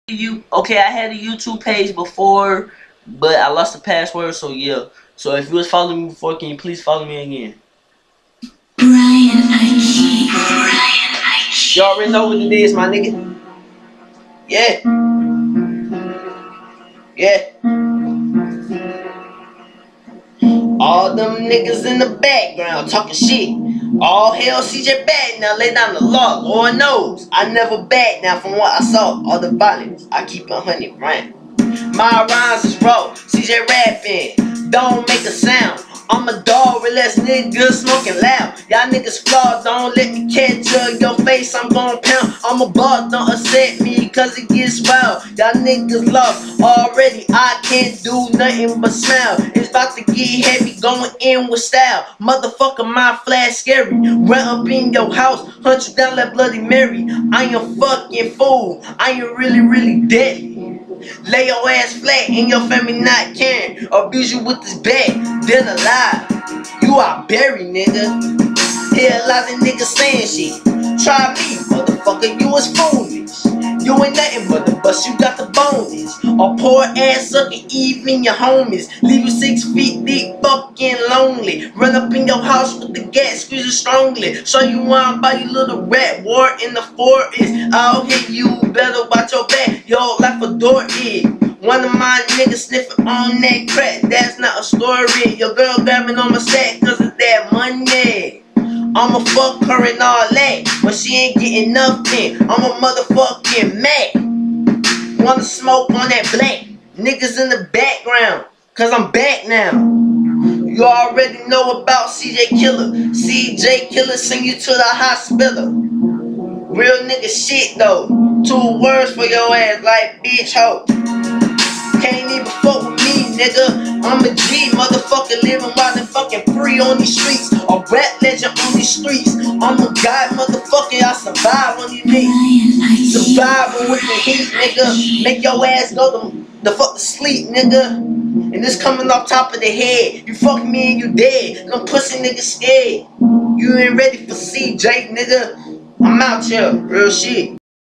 Okay, I had a YouTube page before, but I lost the password, so yeah. So if you was following me before, can you please follow me again? Brian IG. You already know what it is, my nigga. Yeah. Yeah. All them niggas in the background talking shit. All hell CJ back now, lay down the law. Lord knows I never back now from what I saw. All the violence, I keep 100 rhyme. My rhymes is raw, CJ rapping, don't make a sound. I'm a dog, relax niggas smoking loud. Y'all niggas flawed, don't let me catch your face, I'm gon' pound. I'm a bug, don't accept me cause it gets wild. Y'all niggas lost already, I can't do nothing but smile. It's about to get heavy, going in with style. Motherfucker, my flash scary. Run up in your house, hunt you down like Bloody Mary. I ain't a fucking fool, I ain't really deadly. Lay your ass flat and your family not caring. Abuse you with this bag, then alive. You are buried, nigga. Hear a lot of niggas saying shit. Try me, motherfucker, you was foolish. You ain't nothing but the bus, you got the bonus. A poor ass sucker, even your homies. Leave you 6 feet deep, fucking lonely. Run up in your house with the gas, squeeze it strongly. Show you why by you little rat war in the forest. I'll hit you, better watch your back. Yo, like a door is. One of my niggas sniffing on that crack. That's not a story. Your girl grabbing on my sack cause of that money. I'ma fuck her and all that, but she ain't getting nothing. I'm a motherfucking Mac. Wanna smoke on that black? Niggas in the background, cause I'm back now. You already know about CJ Killer. CJ Killer send you to the hospital. Real nigga shit though. 2 words for your ass like bitch hoe. Can't even fuck with me, nigga. I'm a G, motherfucker, living wild and fucking free on these streets. A rap legend on these streets. I'm a god, motherfucker, I survive on these knees. Survival with the heat, nigga. Make your ass go the fuck to sleep, nigga. And this coming off top of the head. You fuck me and you dead. No pussy nigga scared. You ain't ready for CJ, nigga. I'm out here, real shit.